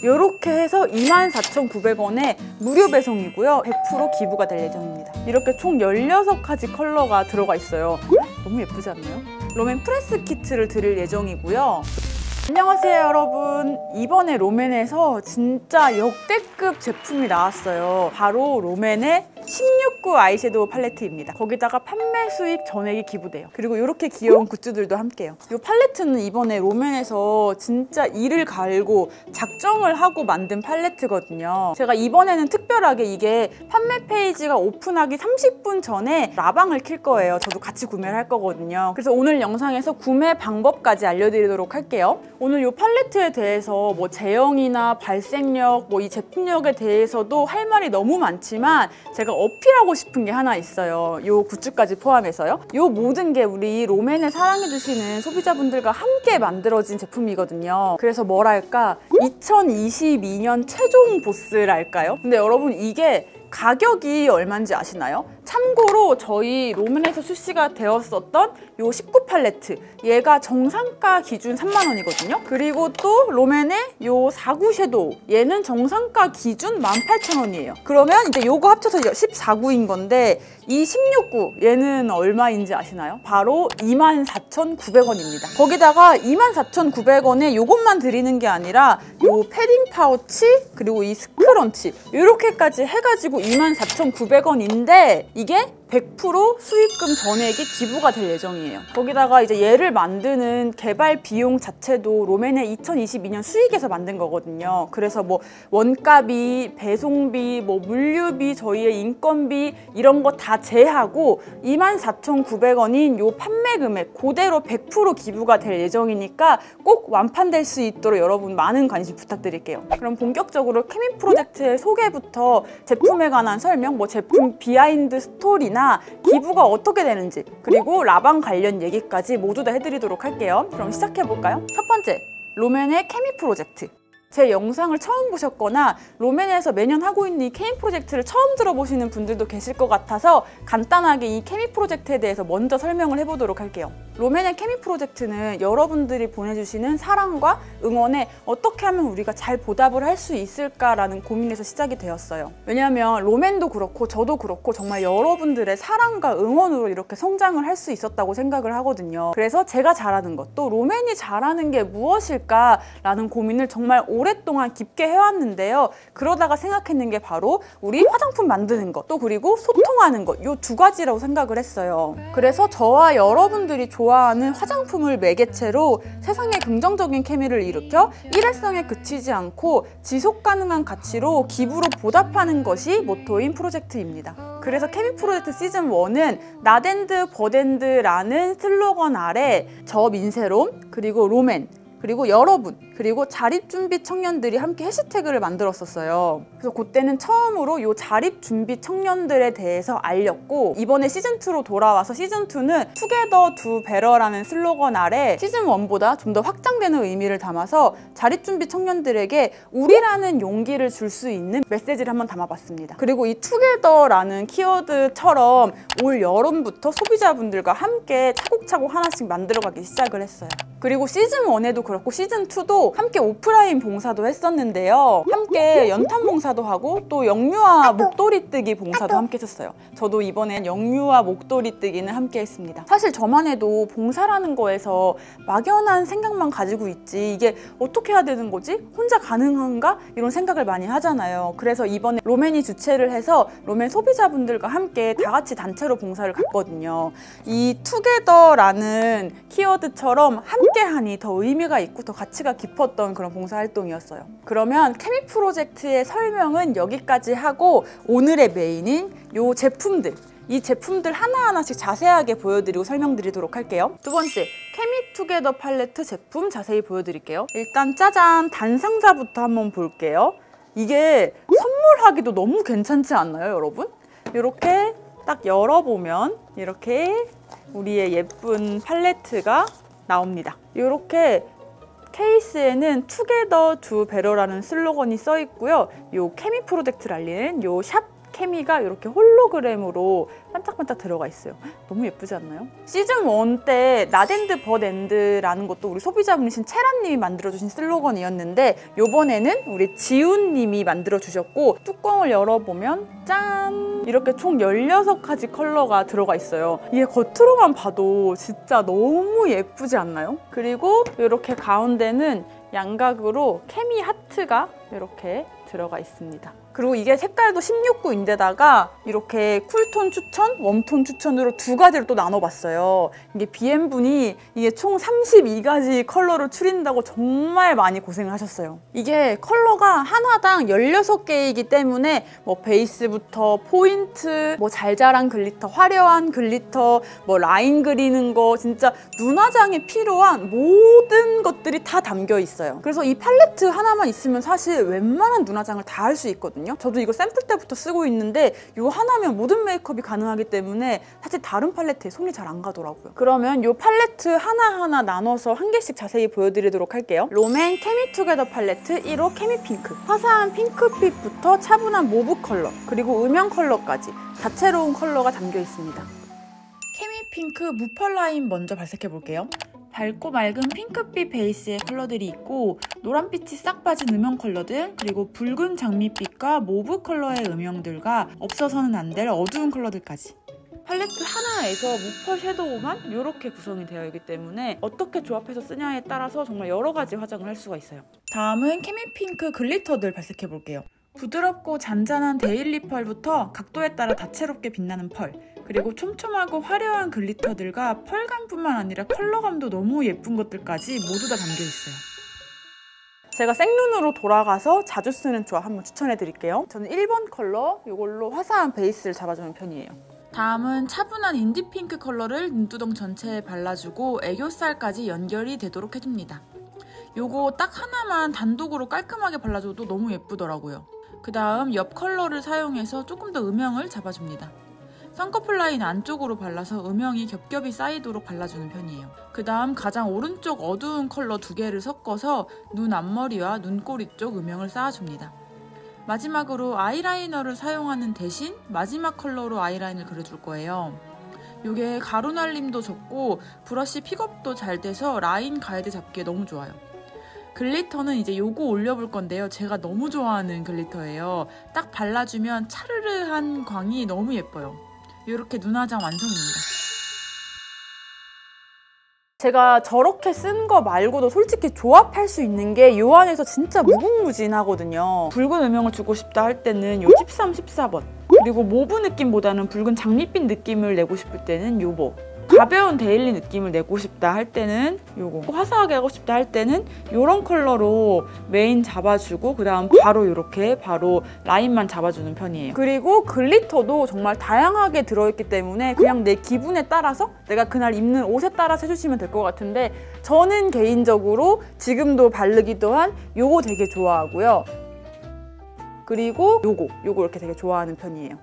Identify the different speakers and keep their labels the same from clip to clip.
Speaker 1: 이렇게 해서 24,900원에 무료 배송이고요. 100% 기부가 될 예정입니다. 이렇게 총 16가지 컬러가 들어가 있어요. 너무 예쁘지 않나요? 롬앤 프레스 키트를 드릴 예정이고요. 안녕하세요 여러분. 이번에 롬앤에서 진짜 역대급 제품이 나왔어요. 바로 롬앤의 16구 아이섀도우 팔레트입니다. 거기다가 판매 수익 전액이 기부돼요. 그리고 이렇게 귀여운 굿즈들도 함께요. 이 팔레트는 이번에 롬앤에서 진짜 이를 갈고 작정을 하고 만든 팔레트거든요. 제가 이번에는 특별하게 이게 판매 페이지가 오픈하기 30분 전에 라방을 킬 거예요. 저도 같이 구매를 할 거거든요. 그래서 오늘 영상에서 구매 방법까지 알려드리도록 할게요. 오늘 이 팔레트에 대해서 뭐 제형이나 발색력, 뭐 이 제품력에 대해서도 할 말이 너무 많지만 제가 어필하고 싶은 게 하나 있어요. 요 굿즈까지 포함해서요. 요 모든 게 우리 롬앤을 사랑해주시는 소비자분들과 함께 만들어진 제품이거든요. 그래서 뭐랄까 2022년 최종 보스랄까요? 근데 여러분 이게 가격이 얼마인지 아시나요? 참고로 저희 롬앤에서 출시가 되었었던 요 19 팔레트, 얘가 정상가 기준 30,000원이거든요. 그리고 또 롬앤의 요 4구 섀도우, 얘는 정상가 기준 18,000원이에요. 그러면 이제 요거 합쳐서 14구인 건데 이 16구 얘는 얼마인지 아시나요? 바로 24,900원입니다. 거기다가 24,900원에 요것만 드리는 게 아니라 요 패딩 파우치 그리고 이 스크런치 이렇게까지 해가지고 24,900원인데 이게 100% 수익금 전액이 기부가 될 예정이에요. 거기다가 이제 얘를 만드는 개발 비용 자체도 롬앤의 2022년 수익에서 만든 거거든요. 그래서 뭐 원가비, 배송비, 뭐 물류비, 저희의 인건비 이런 거 다 제하고 24,900원인 요 판매 금액 그대로 100% 기부가 될 예정이니까 꼭 완판될 수 있도록 여러분 많은 관심 부탁드릴게요. 그럼 본격적으로 케미 프로젝트의 소개부터 제품에 관한 설명, 뭐 제품 비하인드 스토리나 기부가 어떻게 되는지 그리고 라방 관련 얘기까지 모두 다 해드리도록 할게요. 그럼 시작해볼까요? 첫 번째, 롬앤의 케미 프로젝트. 제 영상을 처음 보셨거나 롬앤에서 매년 하고 있는 이 케미 프로젝트를 처음 들어보시는 분들도 계실 것 같아서 간단하게 이 케미 프로젝트에 대해서 먼저 설명을 해보도록 할게요. 롬앤의 케미 프로젝트는 여러분들이 보내주시는 사랑과 응원에 어떻게 하면 우리가 잘 보답을 할 수 있을까라는 고민에서 시작이 되었어요. 왜냐하면 롬앤도 그렇고 저도 그렇고 정말 여러분들의 사랑과 응원으로 이렇게 성장을 할 수 있었다고 생각을 하거든요. 그래서 제가 잘하는 것, 또 롬앤이 잘하는 게 무엇일까라는 고민을 정말 오랫동안 깊게 해왔는데요. 그러다가 생각했는 게 바로 우리 화장품 만드는 것, 또 그리고 소통하는 것, 요 두 가지라고 생각을 했어요. 그래서 저와 여러분들이 좋아하는 화장품을 매개체로 세상에 긍정적인 케미를 일으켜 일회성에 그치지 않고 지속 가능한 가치로 기부로 보답하는 것이 모토인 프로젝트입니다. 그래서 케미 프로젝트 시즌 1은 나댄드 버댄드라는 슬로건 아래 저 민세롬, 그리고 롬앤, 그리고 여러분, 그리고 자립준비 청년들이 함께 해시태그를 만들었었어요. 그래서 그때는 처음으로 이 자립준비 청년들에 대해서 알렸고 이번에 시즌2로 돌아와서 시즌2는 투게더 두 베러라는 슬로건 아래 시즌1보다 좀 더 확장되는 의미를 담아서 자립준비 청년들에게 우리라는 용기를 줄 수 있는 메시지를 한번 담아봤습니다. 그리고 이 투게더라는 키워드처럼 올 여름부터 소비자분들과 함께 차곡차곡 하나씩 만들어가기 시작을 했어요. 그리고 시즌1에도 그렇고 시즌2도 함께 오프라인 봉사도 했었는데요. 함께 연탄 봉사도 하고 또 영유아 목도리 뜨기 봉사도 함께 했었어요. 저도 이번엔 영유아 목도리 뜨기는 함께 했습니다. 사실 저만 해도 봉사라는 거에서 막연한 생각만 가지고 있지 이게 어떻게 해야 되는 거지? 혼자 가능한가? 이런 생각을 많이 하잖아요. 그래서 이번에 롬앤이 주최를 해서 롬앤 소비자분들과 함께 다 같이 단체로 봉사를 갔거든요. 이 투게더라는 키워드처럼 함께하니 더 의미가 있고 더 가치가 깊었던 그런 봉사활동이었어요. 그러면 케미 프로젝트의 설명은 여기까지 하고 오늘의 메인인 요 제품들, 이 제품들 하나하나씩 자세하게 보여드리고 설명드리도록 할게요. 두 번째, 케미 투게더 팔레트 제품 자세히 보여드릴게요. 일단 짜잔! 단상자부터 한번 볼게요. 이게 선물하기도 너무 괜찮지 않나요, 여러분? 이렇게 딱 열어보면 이렇게 우리의 예쁜 팔레트가 나옵니다. 이렇게 케이스에는 투게더 두 배러라는 슬로건이 써 있고요. 요 케미 프로젝트를 알리는 요 샵 케미가 이렇게 홀로그램으로 반짝반짝 들어가 있어요. 너무 예쁘지 않나요? 시즌 1 때 나덴드 벗엔드라는 것도 우리 소비자분이신 채란님이 만들어주신 슬로건이었는데 요번에는 우리 지훈님이 만들어주셨고 뚜껑을 열어보면 짠! 이렇게 총 16가지 컬러가 들어가 있어요. 이게 겉으로만 봐도 진짜 너무 예쁘지 않나요? 그리고 이렇게 가운데는 양각으로 케미 하트가 이렇게 들어가 있습니다. 그리고 이게 색깔도 16구인데다가 이렇게 쿨톤 추천, 웜톤 추천으로 두 가지로 또 나눠봤어요. 이게 BM분이 이게 총 32가지 컬러를 추린다고 정말 많이 고생을 하셨어요. 이게 컬러가 하나당 16개이기 때문에 뭐 베이스부터 포인트, 뭐 잘자란 글리터, 화려한 글리터, 뭐 라인 그리는 거 진짜 눈화장에 필요한 모든 것들이 다 담겨 있어요. 그래서 이 팔레트 하나만 있으면 사실 웬만한 눈화장을 다 할 수 있거든요. 저도 이거 샘플 때부터 쓰고 있는데 이거 하나면 모든 메이크업이 가능하기 때문에 사실 다른 팔레트에 손이 잘 안 가더라고요. 그러면 이 팔레트 하나하나 나눠서 한 개씩 자세히 보여드리도록 할게요. 롬앤 케미투게더 팔레트 1호 케미핑크. 화사한 핑크빛부터 차분한 모브 컬러, 그리고 음영 컬러까지 다채로운 컬러가 담겨 있습니다. 케미핑크 무펄 라인 먼저 발색해 볼게요. 밝고 맑은 핑크빛 베이스의 컬러들이 있고 노란빛이 싹 빠진 음영 컬러들, 그리고 붉은 장미빛과 모브 컬러의 음영들과 없어서는 안 될 어두운 컬러들까지. 팔레트 하나에서 무펄 섀도우만 이렇게 구성이 되어 있기 때문에 어떻게 조합해서 쓰냐에 따라서 정말 여러 가지 화장을 할 수가 있어요. 다음은 케미핑크 글리터들 발색해 볼게요. 부드럽고 잔잔한 데일리 펄부터 각도에 따라 다채롭게 빛나는 펄, 그리고 촘촘하고 화려한 글리터들과 펄감뿐만 아니라 컬러감도 너무 예쁜 것들까지 모두 다 담겨 있어요. 제가 생눈으로 돌아가서 자주 쓰는 조합 한번 추천해 드릴게요. 저는 1번 컬러 이걸로 화사한 베이스를 잡아주는 편이에요. 다음은 차분한 인디핑크 컬러를 눈두덩 전체에 발라주고 애교살까지 연결이 되도록 해줍니다. 요거 딱 하나만 단독으로 깔끔하게 발라줘도 너무 예쁘더라고요. 그 다음 옆 컬러를 사용해서 조금 더 음영을 잡아줍니다. 쌍꺼풀 라인 안쪽으로 발라서 음영이 겹겹이 쌓이도록 발라주는 편이에요. 그 다음 가장 오른쪽 어두운 컬러 2개를 섞어서 눈 앞머리와 눈꼬리 쪽 음영을 쌓아줍니다. 마지막으로 아이라이너를 사용하는 대신 마지막 컬러로 아이라인을 그려줄 거예요. 이게 가루 날림도 적고 브러쉬 픽업도 잘 돼서 라인 가이드 잡기에 너무 좋아요. 글리터는 이제 요거 올려볼 건데요. 제가 너무 좋아하는 글리터예요. 딱 발라주면 차르르한 광이 너무 예뻐요. 이렇게 눈화장 완성입니다. 제가 저렇게 쓴 거 말고도 솔직히 조합할 수 있는 게 이 안에서 진짜 무궁무진하거든요. 붉은 음영을 주고 싶다 할 때는 요 13, 14번, 그리고 모브 느낌보다는 붉은 장밋빛 느낌을 내고 싶을 때는 요거, 가벼운 데일리 느낌을 내고 싶다 할 때는 요거, 화사하게 하고 싶다 할 때는 요런 컬러로 메인 잡아주고 그 다음 바로 이렇게 바로 라인만 잡아주는 편이에요. 그리고 글리터도 정말 다양하게 들어있기 때문에 그냥 내 기분에 따라서 내가 그날 입는 옷에 따라서 해주시면 될 것 같은데 저는 개인적으로 지금도 바르기도 한 요거 되게 좋아하고요. 그리고 요거 이렇게 되게 좋아하는 편이에요.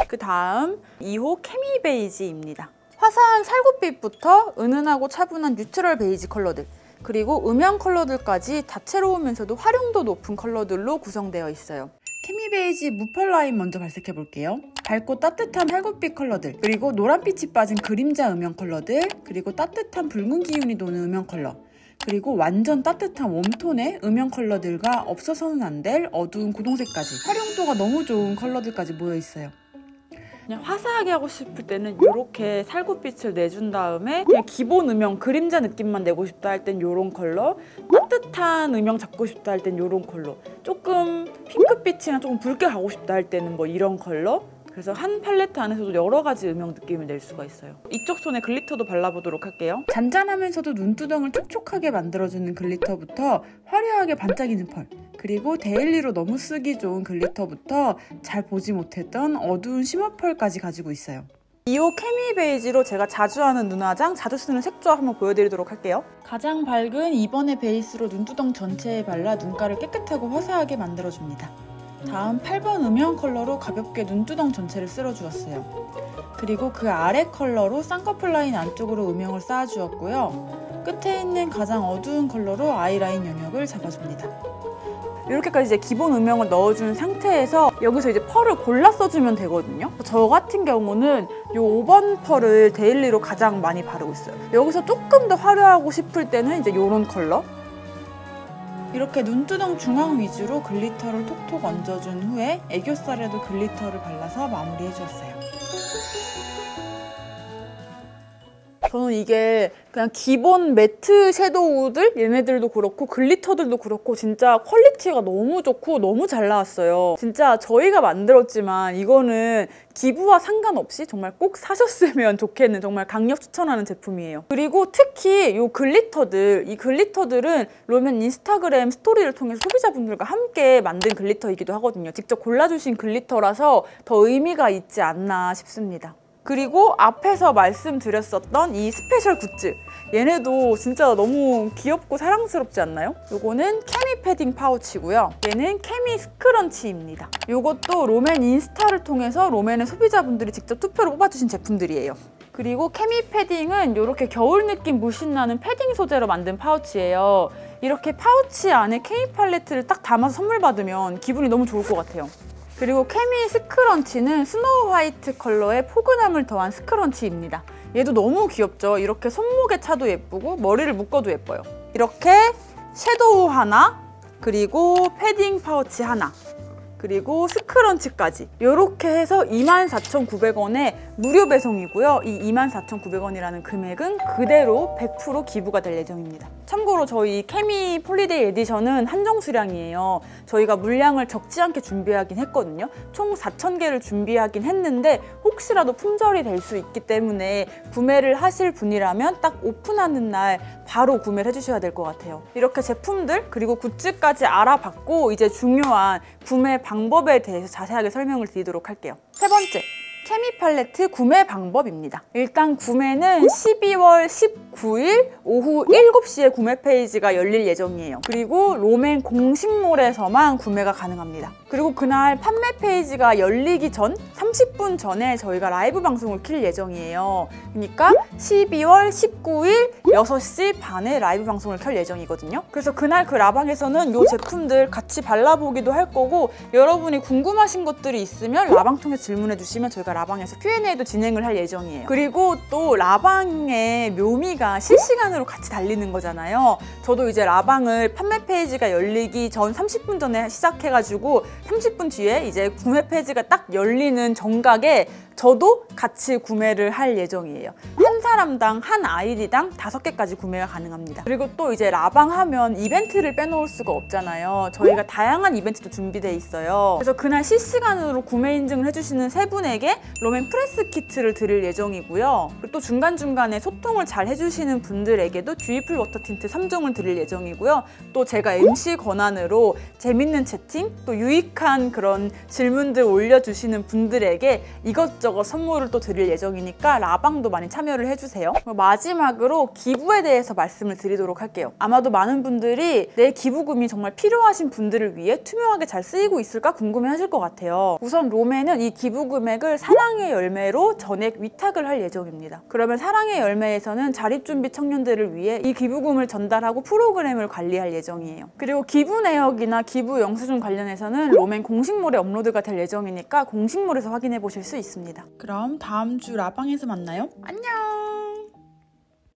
Speaker 1: 그 다음 2호 케미 베이지입니다. 화사한 살구빛부터 은은하고 차분한 뉴트럴 베이지 컬러들, 그리고 음영 컬러들까지 다채로우면서도 활용도 높은 컬러들로 구성되어 있어요. 케미 베이지 무펄 라인 먼저 발색해 볼게요. 밝고 따뜻한 살구빛 컬러들, 그리고 노란빛이 빠진 그림자 음영 컬러들, 그리고 따뜻한 붉은 기운이 도는 음영 컬러, 그리고 완전 따뜻한 웜톤의 음영 컬러들과 없어서는 안 될 어두운 고동색까지 활용도가 너무 좋은 컬러들까지 모여 있어요. 그냥 화사하게 하고 싶을 때는 이렇게 살구빛을 내준 다음에 그냥 기본 음영 그림자 느낌만 내고 싶다 할 땐 이런 컬러, 따뜻한 음영 잡고 싶다 할 땐 이런 컬러, 조금 핑크빛이나 조금 붉게 가고 싶다 할 때는 뭐 이런 컬러. 그래서 한 팔레트 안에서도 여러 가지 음영 느낌을 낼 수가 있어요. 이쪽 손에 글리터도 발라보도록 할게요. 잔잔하면서도 눈두덩을 촉촉하게 만들어주는 글리터부터 화려하게 반짝이는 펄, 그리고 데일리로 너무 쓰기 좋은 글리터부터 잘 보지 못했던 어두운 쉬머 펄까지 가지고 있어요. 2호 케미 베이지로 제가 자주 하는 눈화장, 자주 쓰는 색조합 한번 보여드리도록 할게요. 가장 밝은 2번의 베이스로 눈두덩 전체에 발라 눈가를 깨끗하고 화사하게 만들어줍니다. 다음 8번 음영 컬러로 가볍게 눈두덩 전체를 쓸어주었어요. 그리고 그 아래 컬러로 쌍꺼풀 라인 안쪽으로 음영을 쌓아주었고요. 끝에 있는 가장 어두운 컬러로 아이라인 영역을 잡아줍니다. 이렇게까지 이제 기본 음영을 넣어준 상태에서 여기서 이제 펄을 골라 써주면 되거든요. 저 같은 경우는 이 5번 펄을 데일리로 가장 많이 바르고 있어요. 여기서 조금 더 화려하고 싶을 때는 이제 이런 컬러. 이렇게 눈두덩 중앙 위주로 글리터를 톡톡 얹어준 후에 애교살에도 글리터를 발라서 마무리해주었어요. 저는 이게 그냥 기본 매트 섀도우들 얘네들도 그렇고 글리터들도 그렇고 진짜 퀄리티가 너무 좋고 너무 잘 나왔어요. 진짜 저희가 만들었지만 이거는 기부와 상관없이 정말 꼭 사셨으면 좋겠는 정말 강력 추천하는 제품이에요. 그리고 특히 이 글리터들은 롬앤 인스타그램 스토리를 통해서 소비자분들과 함께 만든 글리터이기도 하거든요. 직접 골라주신 글리터라서 더 의미가 있지 않나 싶습니다. 그리고 앞에서 말씀드렸었던 이 스페셜 굿즈, 얘네도 진짜 너무 귀엽고 사랑스럽지 않나요? 요거는 케미 패딩 파우치고요. 얘는 케미 스크런치입니다. 요것도 롬앤 인스타를 통해서 롬앤의 소비자분들이 직접 투표로 뽑아주신 제품들이에요. 그리고 케미 패딩은 이렇게 겨울 느낌 물씬 나는 패딩 소재로 만든 파우치예요. 이렇게 파우치 안에 케미 팔레트를 딱 담아서 선물 받으면 기분이 너무 좋을 것 같아요. 그리고 케미 스크런치는 스노우 화이트 컬러의 포근함을 더한 스크런치입니다. 얘도 너무 귀엽죠? 이렇게 손목에 차도 예쁘고 머리를 묶어도 예뻐요. 이렇게 섀도우 하나, 그리고 패딩 파우치 하나, 그리고 스크런치까지 이렇게 해서 24,900원에 무료 배송이고요. 이 24,900원이라는 금액은 그대로 100% 기부가 될 예정입니다. 참고로 저희 케미 폴리데이 에디션은 한정 수량이에요. 저희가 물량을 적지 않게 준비하긴 했거든요. 총 4,000개를 준비하긴 했는데 혹시라도 품절이 될 수 있기 때문에 구매를 하실 분이라면 딱 오픈하는 날 바로 구매를 해주셔야 될 것 같아요. 이렇게 제품들 그리고 굿즈까지 알아봤고 이제 중요한 구매 방법에 대해서 자세하게 설명을 드리도록 할게요. 세 번째, 케미 팔레트 구매 방법입니다. 일단 구매는 12월 19일 오후 7시에 구매 페이지가 열릴 예정이에요. 그리고 롬앤 공식몰에서만 구매가 가능합니다. 그리고 그날 판매 페이지가 열리기 전 30분 전에 저희가 라이브 방송을 킬 예정이에요. 그러니까 12월 19일 6시 반에 라이브 방송을 켤 예정이거든요. 그래서 그날 그 라방에서는 이 제품들 같이 발라보기도 할 거고 여러분이 궁금하신 것들이 있으면 라방 통해 질문해 주시면 저희가 라방에서 Q&A도 진행을 할 예정이에요. 그리고 또 라방의 묘미가 실시간으로 같이 달리는 거잖아요. 저도 이제 라방을 판매 페이지가 열리기 전 30분 전에 시작해가지고 30분 뒤에 이제 구매 페이지가 딱 열리는 정각에 저도 같이 구매를 할 예정이에요. 한 사람당 한 아이디당 5개까지 구매가 가능합니다. 그리고 또 이제 라방 하면 이벤트를 빼놓을 수가 없잖아요. 저희가 다양한 이벤트도 준비되어 있어요. 그래서 그날 실시간으로 구매 인증을 해주시는 세 분에게 롬앤 프레스 키트를 드릴 예정이고요. 그리고 또 중간중간에 소통을 잘 해주시는 분들에게도 듀이풀 워터 틴트 3종을 드릴 예정이고요. 또 제가 MC 권한으로 재밌는 채팅, 또 유익한 그런 질문들 올려주시는 분들에게 이것저것 선물을 또 드릴 예정이니까 라방도 많이 참여를 해주세요. 마지막으로 기부에 대해서 말씀을 드리도록 할게요. 아마도 많은 분들이 내 기부금이 정말 필요하신 분들을 위해 투명하게 잘 쓰이고 있을까 궁금해 하실 것 같아요. 우선 롬앤은 이 기부 금액을 사랑의 열매로 전액 위탁을 할 예정입니다. 그러면 사랑의 열매에서는 자립준비 청년들을 위해 이 기부금을 전달하고 프로그램을 관리할 예정이에요. 그리고 기부 내역이나 기부 영수증 관련해서는 롬앤 공식몰에 업로드가 될 예정이니까 공식몰에서 확인해 보실 수 있습니다. 그럼 다음 주 라방에서 만나요. 안녕!